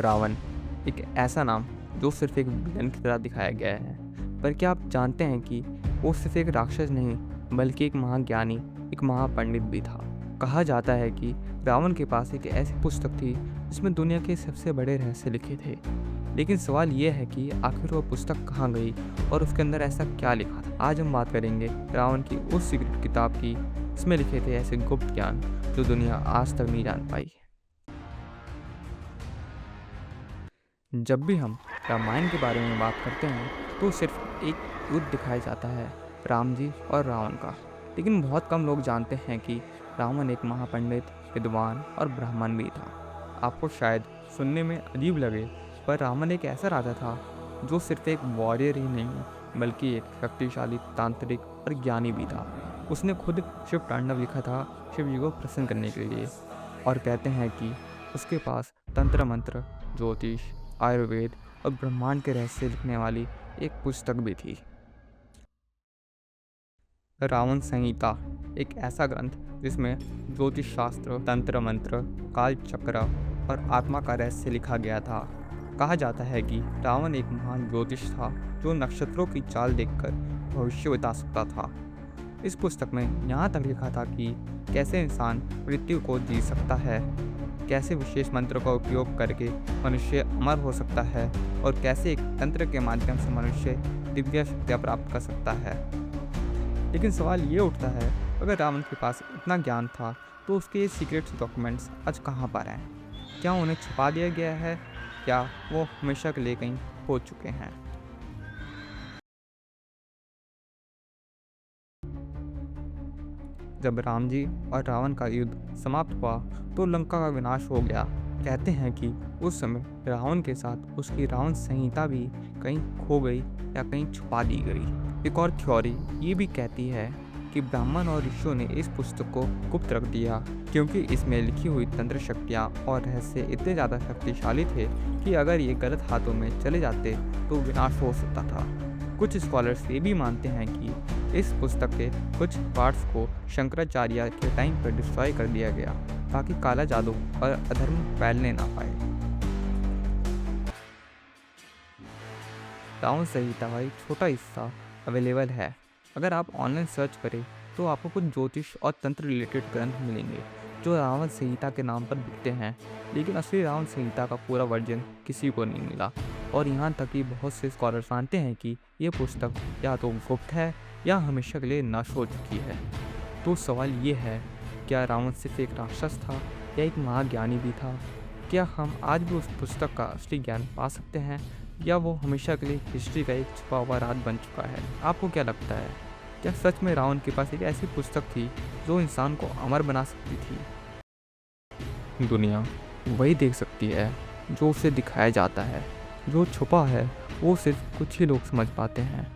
रावण एक ऐसा नाम जो सिर्फ एक विलन की तरह दिखाया गया है, पर क्या आप जानते हैं कि वो सिर्फ एक राक्षस नहीं बल्कि एक महाज्ञानी, एक महापंडित भी था। कहा जाता है कि रावण के पास एक ऐसी पुस्तक थी जिसमें दुनिया के सबसे बड़े रहस्य लिखे थे। लेकिन सवाल ये है कि आखिर वो पुस्तक कहाँ गई और उसके अंदर ऐसा क्या लिखा था। आज हम बात करेंगे रावण की उस सीक्रेट किताब की जिसमें लिखे थे ऐसे गुप्त ज्ञान जो दुनिया आज तक नहीं जान पाई। जब भी हम रामायण के बारे में बात करते हैं तो सिर्फ एक युद्ध दिखाया जाता है, राम जी और रावण का। लेकिन बहुत कम लोग जानते हैं कि रावण एक महापंडित, विद्वान और ब्राह्मण भी था। आपको शायद सुनने में अजीब लगे, पर रावण एक ऐसा राजा था जो सिर्फ एक वॉरियर ही नहीं बल्कि एक शक्तिशाली तांत्रिक और ज्ञानी भी था। उसने खुद शिव तांडव लिखा था शिव जी को प्रसन्न करने के लिए, और कहते हैं कि उसके पास तंत्र मंत्र, ज्योतिष, आयुर्वेद और ब्रह्मांड के रहस्य लिखने वाली एक पुस्तक भी थी। रावण संहिता एक ऐसा ग्रंथ जिसमें ज्योतिष शास्त्र, तंत्र मंत्र, काल चक्र और आत्मा का रहस्य लिखा गया था। कहा जाता है कि रावण एक महान ज्योतिष था जो नक्षत्रों की चाल देखकर भविष्य बता सकता था। इस पुस्तक में यहाँ तक लिखा था कि कैसे इंसान मृत्यु को जी सकता है, कैसे विशेष मंत्र का उपयोग करके मनुष्य अमर हो सकता है और कैसे एक तंत्र के माध्यम से मनुष्य दिव्य शक्तियाँ प्राप्त कर सकता है। लेकिन सवाल ये उठता है, अगर रावण के पास इतना ज्ञान था तो उसके ये सीक्रेट्स डॉक्यूमेंट्स आज कहाँ पर हैं? क्या उन्हें छुपा दिया गया है या वो हमेशा के लिए कहीं खो चुके हैं? जब राम जी और रावण का युद्ध समाप्त हुआ तो लंका का विनाश हो गया। कहते हैं कि उस समय रावण के साथ उसकी रावण संहिता भी कहीं खो गई या कहीं छुपा दी गई। एक और थ्योरी ये भी कहती है कि ब्राह्मण और ऋषियों ने इस पुस्तक को गुप्त रख दिया क्योंकि इसमें लिखी हुई तंत्र शक्तियाँ और रहस्य इतने ज़्यादा शक्तिशाली थे कि अगर ये गलत हाथों में चले जाते तो विनाश हो सकता था। कुछ स्कॉलर्स ये भी मानते हैं कि इस पुस्तक के कुछ पार्ट्स को शंकराचार्य के टाइम पर डिस्ट्रॉय कर दिया गया ताकि काला जादू और अधर्म फैलने ना पाए। रावण संहिता का एक छोटा हिस्सा अवेलेबल है। अगर आप ऑनलाइन सर्च करें तो आपको कुछ ज्योतिष और तंत्र रिलेटेड ग्रंथ मिलेंगे जो रावण संहिता के नाम पर बिकते हैं, लेकिन असली रावण संहिता का पूरा वर्जन किसी को नहीं मिला। और यहाँ तक कि बहुत से स्कॉलर्स मानते हैं कि ये पुस्तक या तो गुप्त है या हमेशा के लिए नष्ट हो चुकी है। तो सवाल ये है, क्या रावण सिर्फ एक राक्षस था या एक महाज्ञानी भी था? क्या हम आज भी उस पुस्तक का असली ज्ञान पा सकते हैं या वो हमेशा के लिए हिस्ट्री का एक छुपा हुआ राज बन चुका है? आपको क्या लगता है, क्या सच में रावण के पास एक ऐसी पुस्तक थी जो इंसान को अमर बना सकती थी? दुनिया वही देख सकती है जो उसे दिखाया जाता है, जो छुपा है वो सिर्फ कुछ ही लोग समझ पाते हैं।